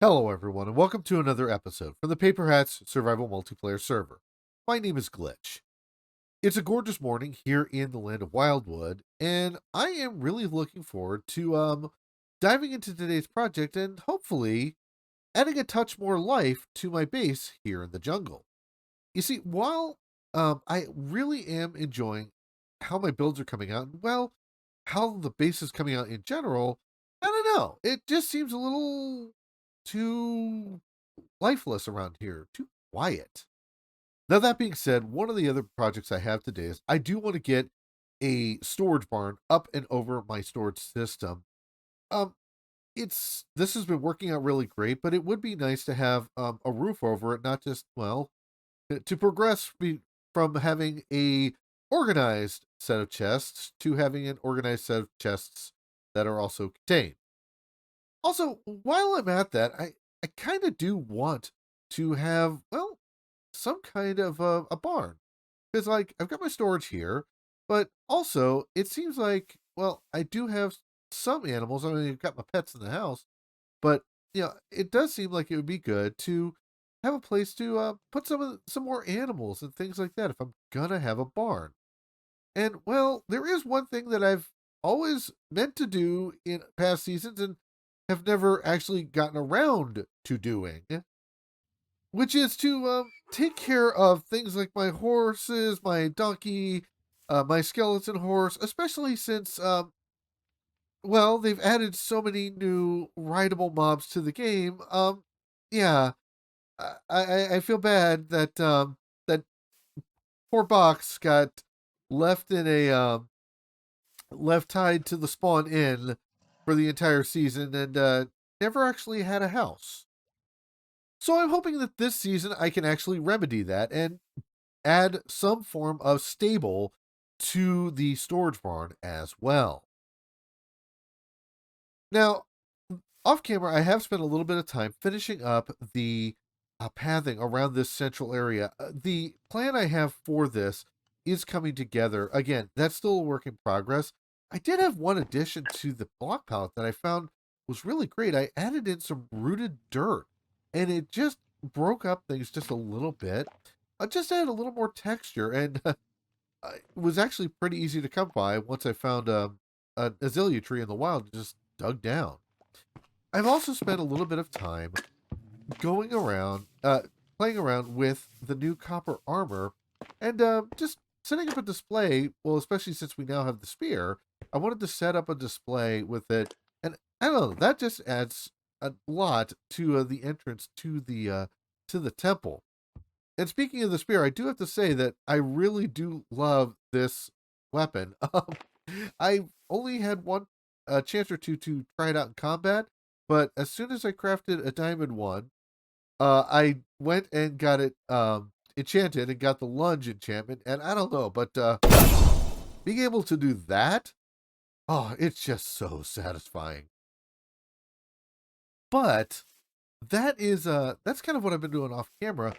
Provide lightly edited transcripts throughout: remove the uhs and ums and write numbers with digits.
Hello, everyone, and welcome to another episode from the Paperhats Survival Multiplayer server. My name is Glitch. It's a gorgeous morning here in the land of Wildwood, and I am really looking forward to diving into today's project and hopefully adding a touch more life to my base here in the jungle. You see, while I really am enjoying how my builds are coming out, and well, how the base is coming out in general, I don't know. It just seems a little too lifeless around here, too quiet. Now, that being said, one of the other projects I have today is I do want to get a storage barn up and over my storage system. Um, this has been working out really great, but it would be nice to have a roof over it, not just to progress from having a organized set of chests to having an organized set of chests that are also contained. Also, while I'm at that, I kind of do want to have, well, some kind of a barn. Because, like, I've got my storage here, but also it seems like, well, I do have some animals. I mean, I've got my pets in the house, but, it does seem like it would be good to have a place to put some more animals and things like that if I'm gonna have a barn. And, well, there is one thing that I've always meant to do in past seasons and have never actually gotten around to doing, which is to take care of things like my horses, my donkey, my skeleton horse, especially since, well, they've added so many new rideable mobs to the game. Yeah, I feel bad that that poor Box got left in a left tied to the spawn inn for the entire season and never actually had a house. So I'm hoping that this season I can actually remedy that and add some form of stable to the storage barn as well. Now, off camera, I have spent a little bit of time finishing up the pathing around this central area. The plan I have for this is coming together. Again, that's still a work in progress. I did have one addition to the block palette that I found was really great. I added in some rooted dirt, and it just broke up things just a little bit. I just added a little more texture, and it was actually pretty easy to come by once I found an azalea tree in the wild and just dug down. I've also spent a little bit of time going around, playing around with the new copper armor and just setting up a display. Well, especially since we now have the spear, I wanted to set up a display with it. And I don't know, that just adds a lot to the entrance to the temple. And speaking of the spear, I do have to say that I really do love this weapon. I only had one chance or two to try it out in combat, but as soon as I crafted a diamond one, I went and got it enchanted and got the lunge enchantment. And I don't know, but being able to do that, oh, it's just so satisfying. But that's kind of what I've been doing off camera.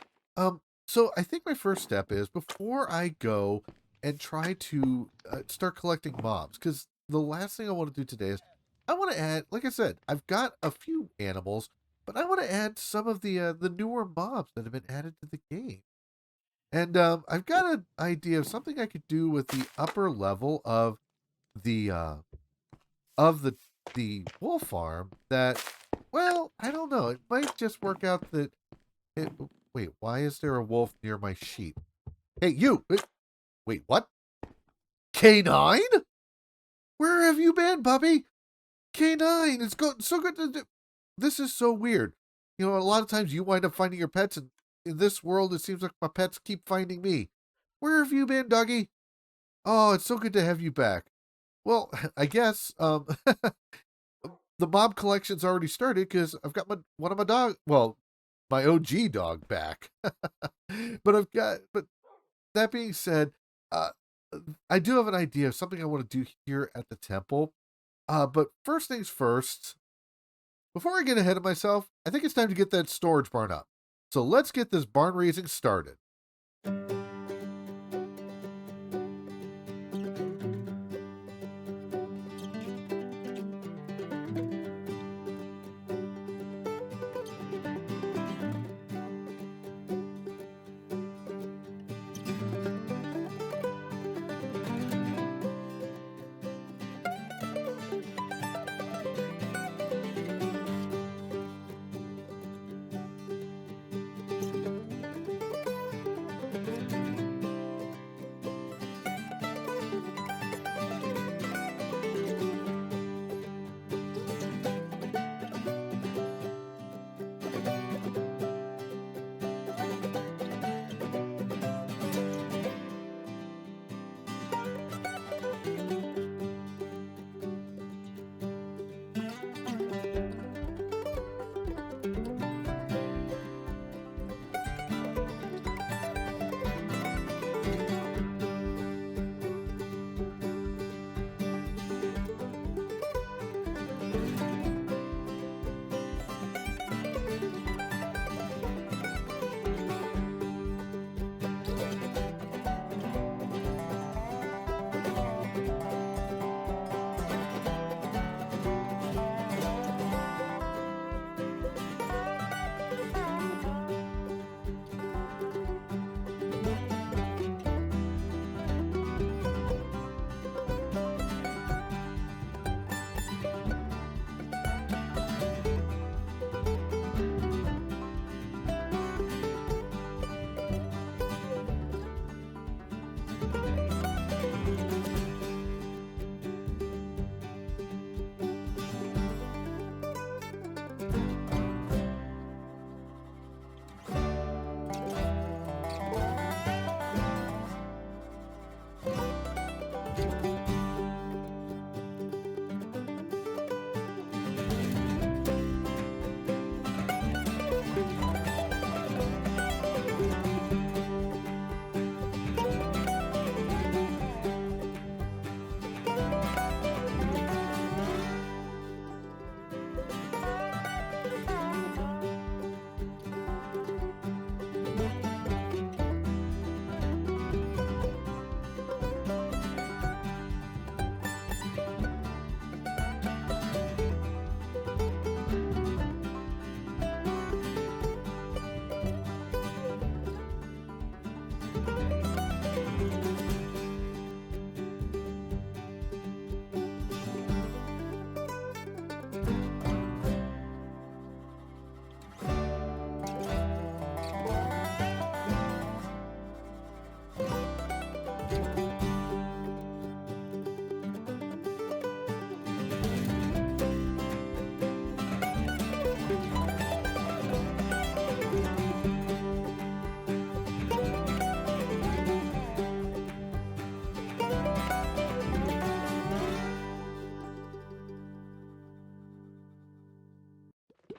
So I think my first step is before I go and try to start collecting mobs, because the last thing I want to do today is I want to add, like I said, I've got a few animals, but I want to add some of the newer mobs that have been added to the game. And I've got an idea of something I could do with the upper level the uh, of the wolf farm that, well, I don't know. It might just work out that it, wait, why is there a wolf near my sheep? Hey, you! Wait, what? K9? Where have you been, puppy? K9, it's so good to do. This is so weird. You know, a lot of times you wind up finding your pets, and in this world, it seems like my pets keep finding me. Where have you been, doggy? Oh, it's so good to have you back. Well, I guess the mob collection's already started because I've got one of my dog, well, my OG dog back. But that being said, uh, I do have an idea of something I want to do here at the temple. But first things first, before I get ahead of myself, I think it's time to get that storage barn up. So let's get this barn raising started.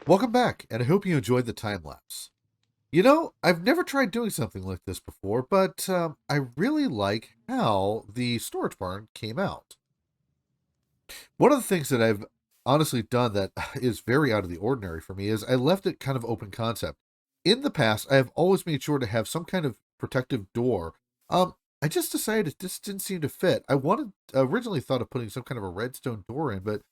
Welcome back, and I hope you enjoyed the time lapse. You know, I've never tried doing something like this before, but I really like how the storage barn came out. One of the things that I've honestly done that is very out of the ordinary for me is I left it kind of open concept. In the past, I have always made sure to have some kind of protective door. I just decided it just didn't seem to fit. Originally thought of putting some kind of a redstone door in, but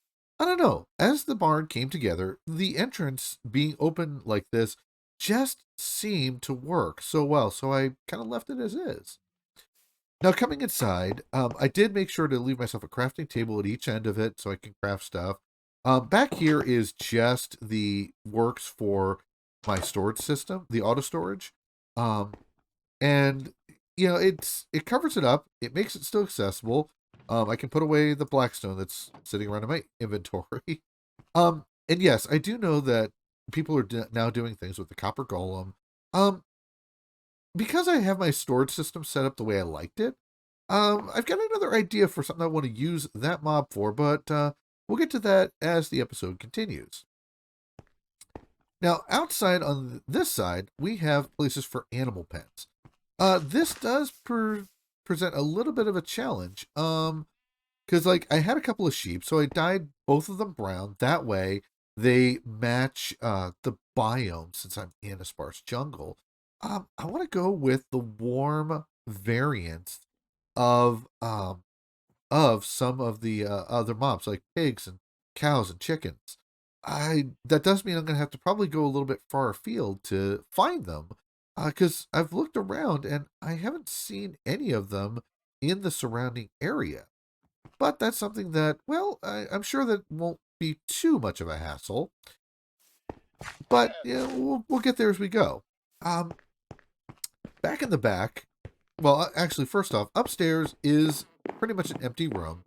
I don't know. As the barn came together, the entrance being open like this just seemed to work so well, so I kind of left it as is. Now, coming inside, I did make sure to leave myself a crafting table at each end of it so I can craft stuff. Back here is just the works for my storage system, the auto storage. Um, and it covers it up. It makes it still accessible. I can put away the blackstone that's sitting around in my inventory. And yes, I do know that people are now doing things with the copper golem. Um, because I have my storage system set up the way I liked it, I've got another idea for something I want to use that mob for, but we'll get to that as the episode continues. Now, outside on this side, we have places for animal pens. This does present a little bit of a challenge. Because like I had a couple of sheep, so I dyed both of them brown. That way, they match the biome since I'm in a sparse jungle. I want to go with the warm variants of um of some of the other mobs like pigs and cows and chickens. I That does mean I'm gonna have to probably go a little bit far afield to find them, because I've looked around and I haven't seen any of them in the surrounding area. But that's something that, well, I'm sure that won't be too much of a hassle. But yeah, we'll get there as we go. Um, Back in the back, well, actually, first off, upstairs is pretty much an empty room.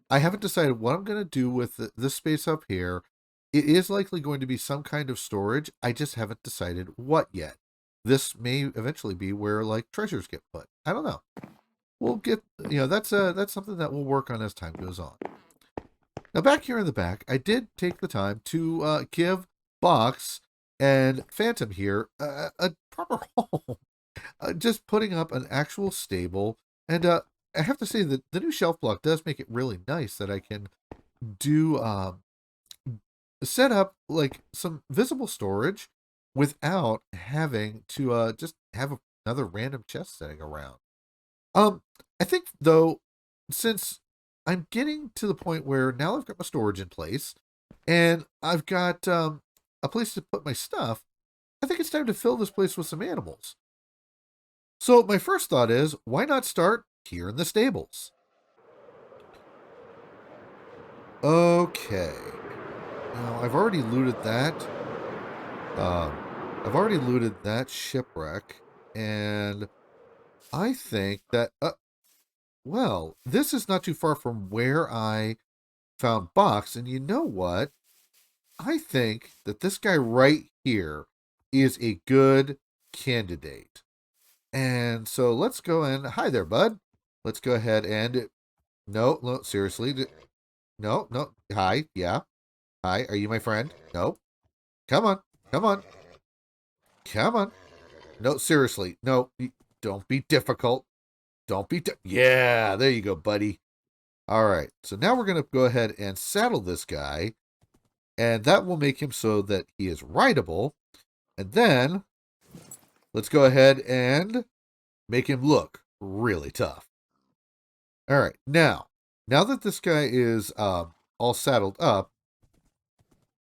I haven't decided what I'm going to do with this space up here. It is likely going to be some kind of storage. I just haven't decided what yet. This may eventually be where like treasures get put. I don't know. We'll get, that's something that we'll work on as time goes on. Now back here in the back, I did take the time to give Box and Phantom here a proper home. Just putting up an actual stable, and I have to say that the new shelf block does make it really nice that I can do set up like some visible storage without having to just have another random chest sitting around. I think though, since I'm getting to the point where now I've got my storage in place and I've got a place to put my stuff, I think it's time to fill this place with some animals. So my first thought is, why not start here in the stables? Okay. Now I've already looted that. Um, I've already looted that shipwreck, and I think that well, this is not too far from where I found Box, and you know what? I think that this guy right here is a good candidate. And so let's go and hi there, bud. Let's go ahead and no, no, seriously, no, no, hi, yeah, hi. Are you my friend? No, come on, come on, come on. No, seriously, no, don't be difficult. Don't be. Yeah, there you go, buddy. All right, so now we're gonna go ahead and saddle this guy, and that will make him so that he is rideable. And then let's go ahead and make him look really tough. All right, now that this guy is all saddled up,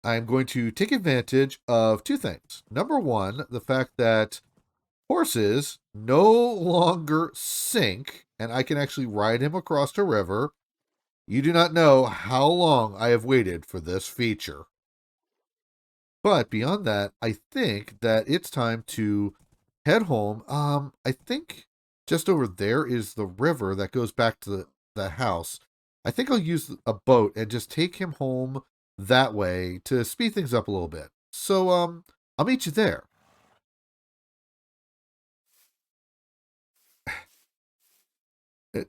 I'm going to take advantage of two things. Number one, the fact that horses no longer sink, and I can actually ride him across a river. You do not know how long I have waited for this feature. But beyond that, I think that it's time to head home. I think just over there is the river that goes back to the house. I think I'll use a boat and just take him home that way to speed things up a little bit. So, I'll meet you there. Uh,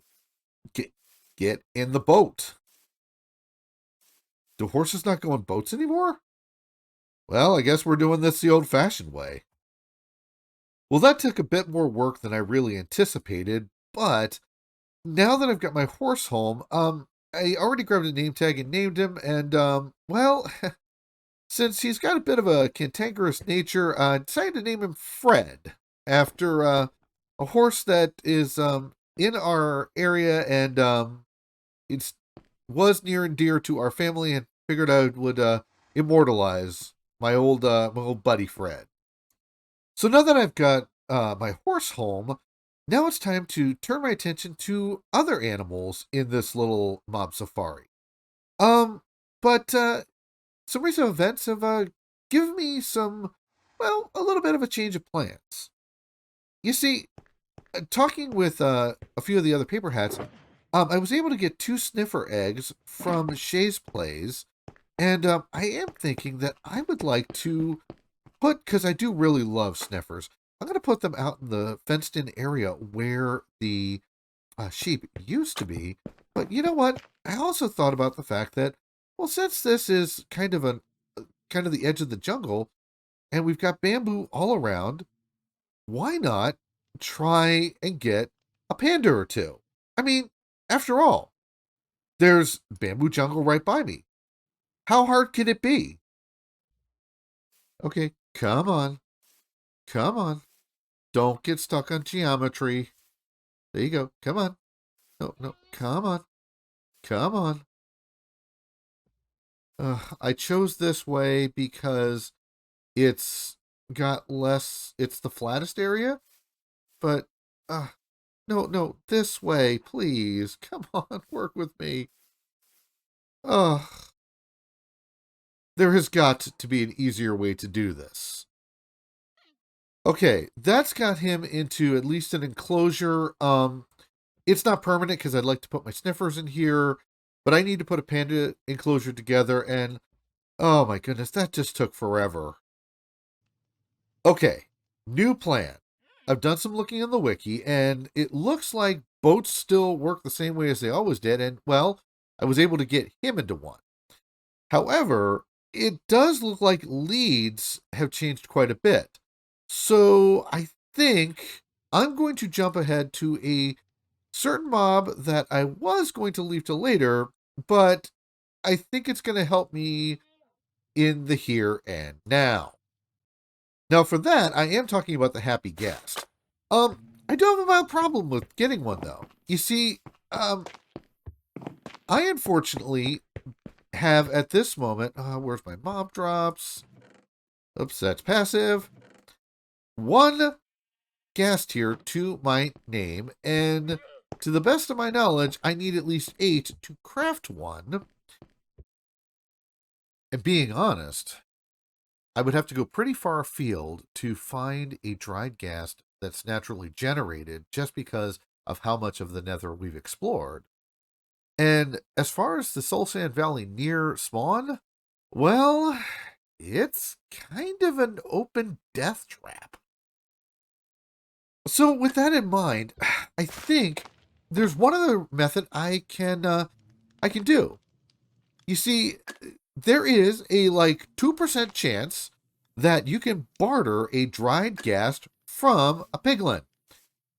Get, get in the boat. Do horses not go on boats anymore? Well, I guess we're doing this the old-fashioned way. Well, that took a bit more work than I really anticipated, but now that I've got my horse home, I already grabbed a name tag and named him, and, well, since he's got a bit of a cantankerous nature, I decided to name him Fred, after, a horse that is, in our area, and, it's was near and dear to our family, and figured I would, immortalize my old buddy Fred. So now that I've got my horse home, now it's time to turn my attention to other animals in this little mob safari. Um, but some recent events have given me some, well, a little bit of a change of plans. You see, talking with a few of the other paper hats, I was able to get 2 sniffer eggs from Shay's Plays, and I am thinking that I would like to because I do really love sniffers, I'm going to put them out in the fenced in area where the sheep used to be. But you know what? I also thought about the fact that, well, since this is kind of the edge of the jungle and we've got bamboo all around, why not try and get a panda or two? I mean, after all, there's bamboo jungle right by me. How hard can it be? Okay, come on. Come on. Don't get stuck on geometry. There you go. Come on. No, no. Come on. Come on. I chose this way because it's it's the flattest area. But, uh, no, no. This way, please. Come on. Work with me. Ugh. There has got to be an easier way to do this. Okay, that's got him into at least an enclosure. It's not permanent because I'd like to put my sniffers in here, but I need to put a panda enclosure together, and oh my goodness, that just took forever. Okay, new plan. I've done some looking on the wiki, and it looks like boats still work the same way as they always did, and well, I was able to get him into one. However, it does look like leads have changed quite a bit. So I think I'm going to jump ahead to a certain mob that I was going to leave till later, but I think it's going to help me in the here and now. Now, for that, I am talking about the happy guest. I do have a mild problem with getting one, though. You see, I unfortunately have at this moment, where's my mob drops? Oops, that's passive. One ghast here to my name, and to the best of my knowledge, I need at least 8 to craft one. And being honest, I would have to go pretty far afield to find a dried ghast that's naturally generated just because of how much of the nether we've explored. And as far as the Soul Sand Valley near spawn, well, it's kind of an open death trap. So with that in mind, I think there's one other method I can do. You see, there is a like 2% chance that you can barter a dried ghast from a piglin.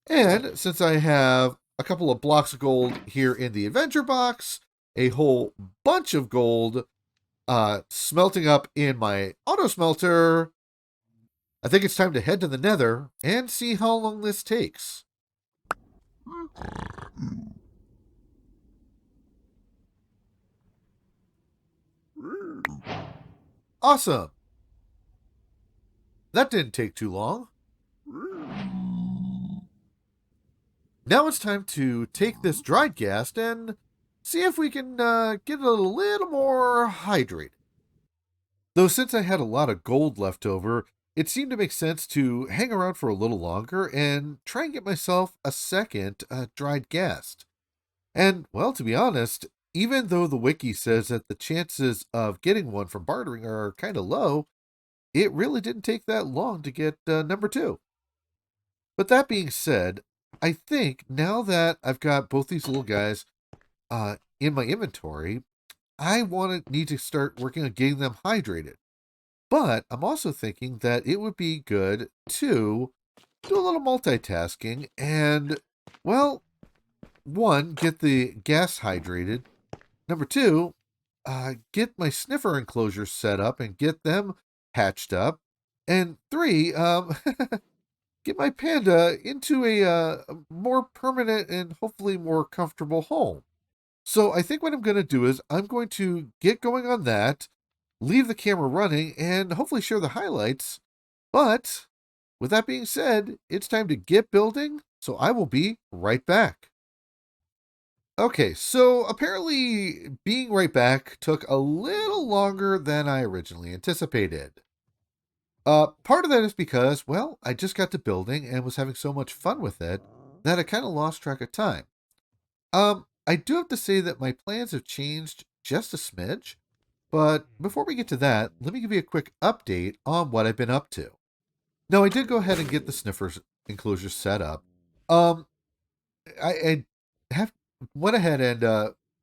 And since I have a couple of blocks of gold here in the adventure box, a whole bunch of gold smelting up in my auto smelter, I think it's time to head to the nether and see how long this takes. Awesome. That didn't take too long. Now it's time to take this dried ghast and see if we can get it a little more hydrated. Though since I had a lot of gold left over, it seemed to make sense to hang around for a little longer and try and get myself a second dried ghast. And, well, to be honest, even though the wiki says that the chances of getting one from bartering are kind of low, it really didn't take that long to get number 2. But that being said, I think now that I've got both these little guys in my inventory, I need to start working on getting them hydrated. But I'm also thinking that it would be good to do a little multitasking and, well, one, get the gas hydrated. Number two, get my sniffer enclosures set up and get them hatched up. And three, get my panda into a more permanent and hopefully more comfortable home. So I think what I'm going to do is I'm going to get going on that, leave the camera running, and hopefully share the highlights. But with that being said, it's time to get building, so I will be right back. Okay, so apparently being right back took a little longer than I originally anticipated. Part of that is because, well, I just got to building and was having so much fun with it that I kind of lost track of time. I do have to say that my plans have changed just a smidge, but before we get to that, let me give you a quick update on what I've been up to. Now, I did go ahead and get the sniffers enclosure set up. Um, I have went ahead and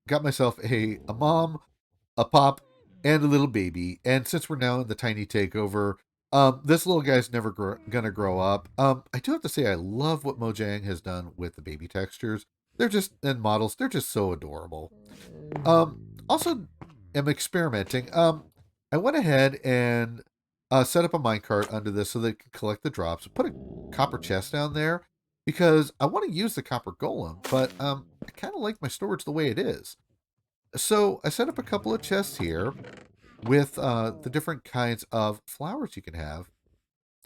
got myself a mom, a pop, and a little baby. And since we're now in the tiny takeover, this little guy's never gonna grow up. I do have to say I love what Mojang has done with the baby textures. They're just and models. They're just so adorable. Also, am experimenting. I went ahead and set up a minecart under this so they can collect the drops. Put a copper chest down there because I want to use the copper golem, but I kind of like my storage the way it is. So I set up a couple of chests here with the different kinds of flowers you can have.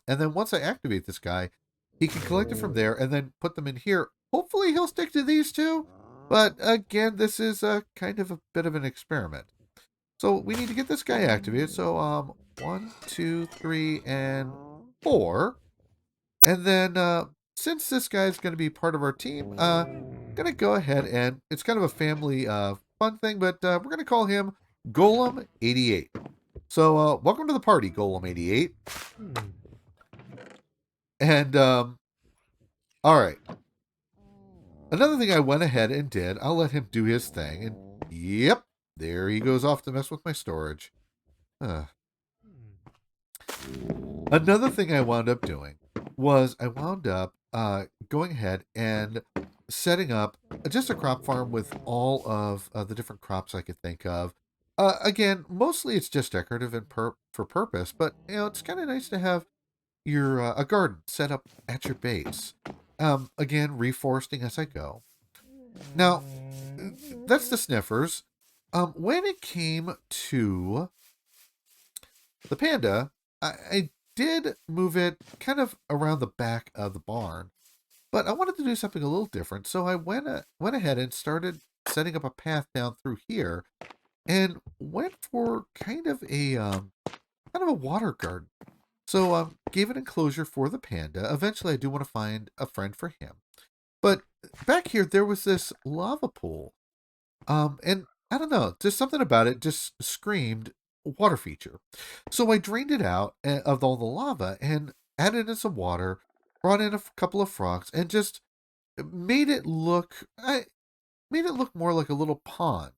And then once I activate this guy, he can collect it from there and then put them in here. Hopefully he'll stick to these two. But again, this is kind of a bit of an experiment. So we need to get this guy activated. So 1, 2, 3, and 4. And then since this guy's going to be part of our team, going to go ahead and it's kind of a family fun thing, but we're going to call him Golem 88. So welcome to the party, Golem 88. And all right. Another thing I went ahead and did, I'll let him do his thing. And yep, there he goes off to mess with my storage. Another thing I wound up doing was I wound up going ahead and setting up just a crop farm with all of the different crops I could think of. Again, mostly it's just decorative and for purpose, but you know it's kind of nice to have your a garden set up at your base. Again, reforesting as I go. Now, that's the sniffers. When it came to the panda, I did move it kind of around the back of the barn, but I wanted to do something a little different. So I went ahead and started setting up a path down through here, and went for kind of a water garden. So gave an enclosure for the panda. Eventually, I do want to find a friend for him. But back here, there was this lava pool. And I don't know, just something about it just screamed water feature. So I drained it out of all the lava and added in some water, brought in a couple of frogs, and just made it look. I made it look more like a little pond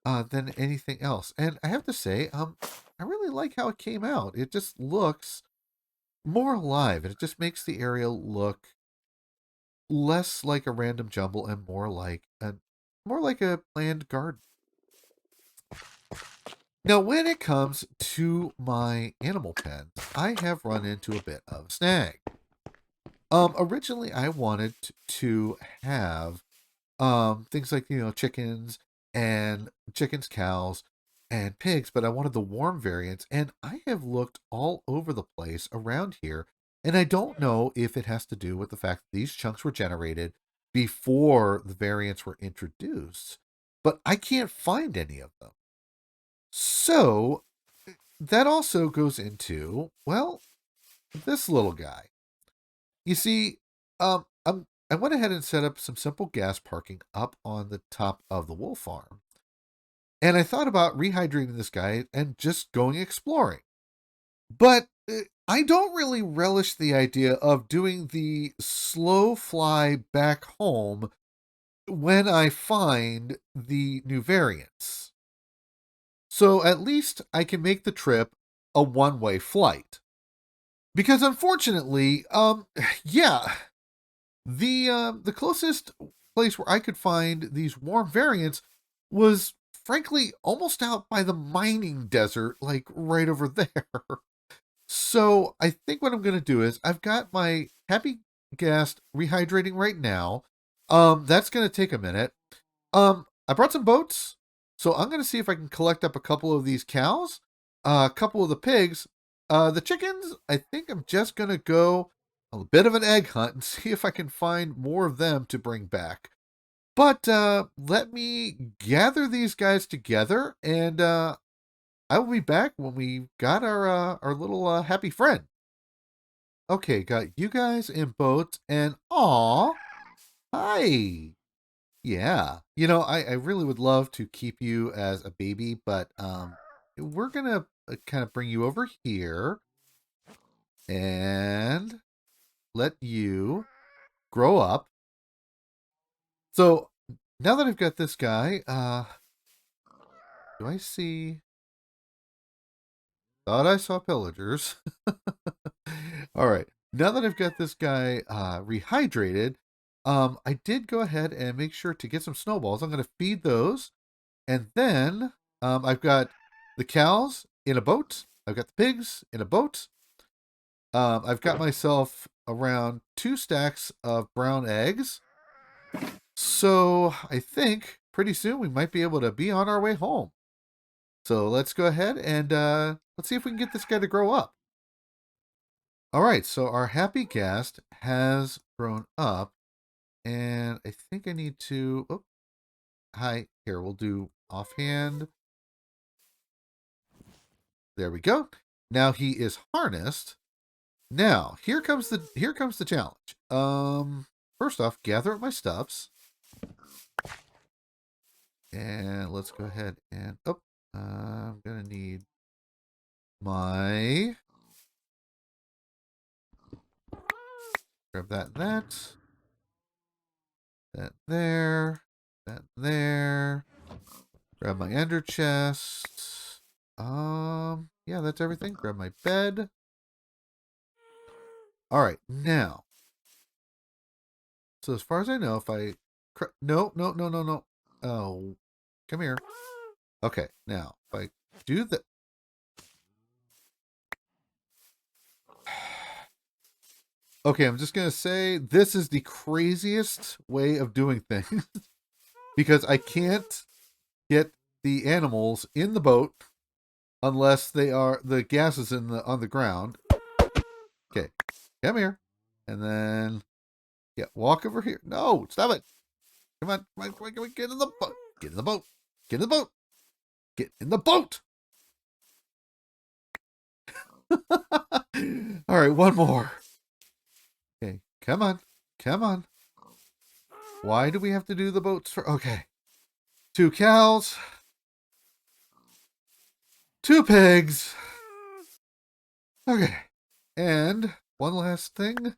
than anything else. And I have to say, I really like how it came out. It just looks more alive, and it just makes the area look less like a random jumble and more like a planned garden. Now, when it comes to my animal pens, I have run into a bit of a snag. Originally, I wanted to have things like chickens and cows and pigs, but I wanted the warm variants, and I have looked all over the place around here, and I don't know if it has to do with the fact that these chunks were generated before the variants were introduced, but I can't find any of them. So that also goes into, well, this little guy. You see, I went ahead and set up some simple gas parking up on the top of the wool farm. And I thought about rehydrating this guy and just going exploring. But I don't really relish the idea of doing the slow fly back home when I find the new variants. So at least I can make the trip a one-way flight. Because unfortunately, yeah, the closest place where I could find these warm variants was frankly almost out by the mining desert, like right over there. So I think what I'm gonna do is I've got my happy guest rehydrating right now. That's gonna take a minute. I brought some boats, so I'm gonna see if I can collect up a couple of these cows, a couple of the pigs, the chickens. I think I'm just gonna go a bit of an egg hunt and see if I can find more of them to bring back. But let me gather these guys together, and I will be back when we got our little happy friend. Okay, got you guys in boats, and aw, hi. Yeah. I really would love to keep you as a baby, but we're gonna kind of bring you over here and let you grow up. So now that I've got this guy, do I see? Thought I saw pillagers. All right. Now that I've got this guy rehydrated, I did go ahead and make sure to get some snowballs. I'm going to feed those. And then I've got the cows in a boat. I've got the pigs in a boat. I've got myself around 2 stacks of brown eggs. So I think pretty soon we might be able to be on our way home. So let's go ahead and let's see if we can get this guy to grow up. All right, so our happy guest has grown up, and I think I need to. Oh, hi. Here, we'll do offhand. There we go. Now he is harnessed. Now here comes the challenge. First off, gather up my stuffs, and let's go ahead and I'm gonna need my grab that there, that there. Grab my ender chest. Yeah, that's everything. Grab my bed. All right, now. So as far as I know, if I no, no, no, no, no. Oh, come here. Okay, now if I do that. Okay, I'm just gonna say this is the craziest way of doing things because I can't get the animals in the boat unless the gas is on the ground. Okay, come here, and then yeah, walk over here. No, stop it. Come on, come on, get in the boat. Get in the boat. Get in the boat. Get in the boat. All right, one more. Okay, come on. Come on. Why do we have to do the boats for? Okay. 2 cows. 2 pigs. Okay. And one last thing.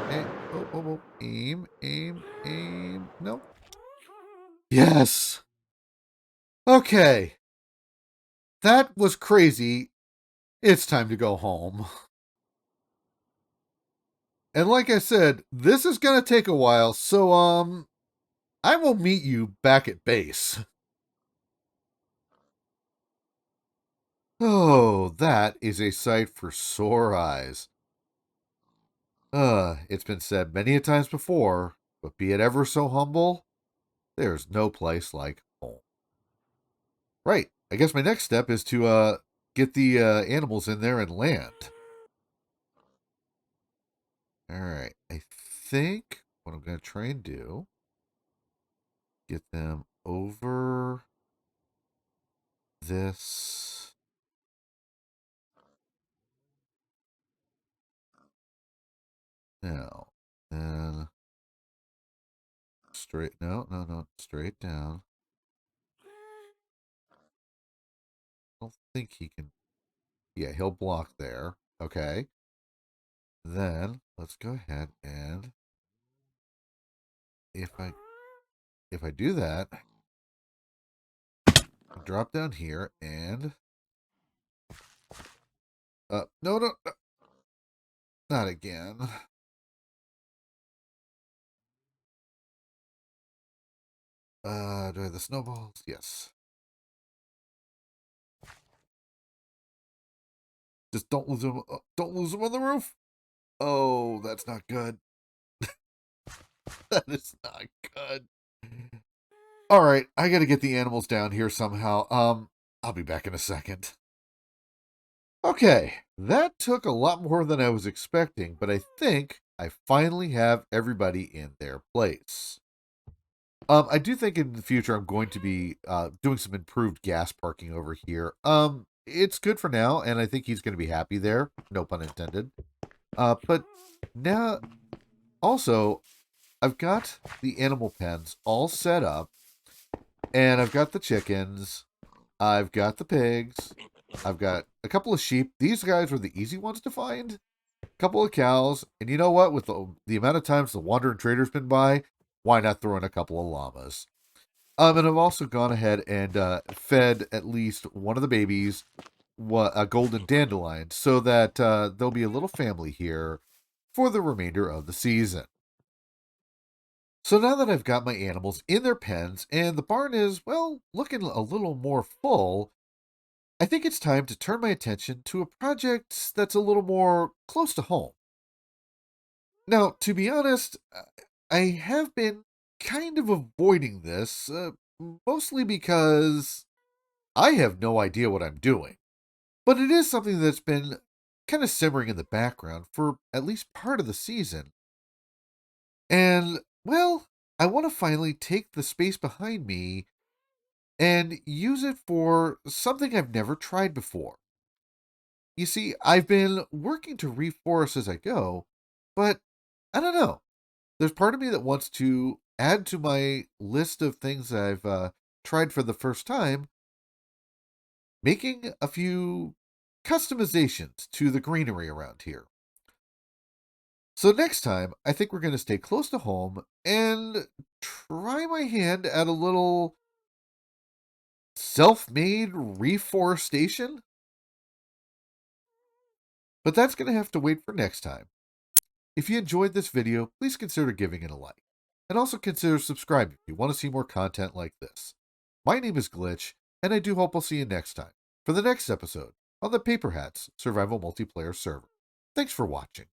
And, oh. Aim, aim, aim. No. Yes. Okay. That was crazy. It's time to go home. And like I said, this is going to take a while, so I will meet you back at base. Oh, that is a sight for sore eyes. It's been said many a times before, but be it ever so humble, there's no place like home. Right. I guess my next step is to get the animals in there and land. All right. I think what I'm going to try and do, get them over this. Now, then straight. No, no, no. Straight down. I don't think he can. Yeah, he'll block there. Okay. Then let's go ahead and if I do that, I drop down here and no, not again. Do I have the snowballs? Yes. Just don't lose them. Don't lose them on the roof. Oh, that's not good. That is not good. All right, I got to get the animals down here somehow. I'll be back in a second. Okay, that took a lot more than I was expecting, but I think I finally have everybody in their place. I do think in the future I'm going to be doing some improved gas parking over here. It's good for now, and I think he's going to be happy there. No pun intended. But now, also, I've got the animal pens all set up, and I've got the chickens, I've got the pigs, I've got a couple of sheep. These guys were the easy ones to find. A couple of cows, and you know what? With the amount of times the wandering trader's been by, why not throw in a couple of llamas? And I've also gone ahead and fed at least one of the babies a golden dandelion so that there'll be a little family here for the remainder of the season. So now that I've got my animals in their pens and the barn is, well, looking a little more full, I think it's time to turn my attention to a project that's a little more close to home. Now, to be honest, I have been kind of avoiding this, mostly because I have no idea what I'm doing. But it is something that's been kind of simmering in the background for at least part of the season. And, well, I want to finally take the space behind me and use it for something I've never tried before. You see, I've been working to reforest as I go, but I don't know. There's part of me that wants to add to my list of things I've tried for the first time, making a few customizations to the greenery around here. So next time, I think we're going to stay close to home and try my hand at a little self-made reforestation. But that's going to have to wait for next time. If you enjoyed this video, please consider giving it a like. And also consider subscribing if you want to see more content like this. My name is Glitch, and I do hope I'll see you next time for the next episode on the Paperhats Survival Multiplayer server. Thanks for watching.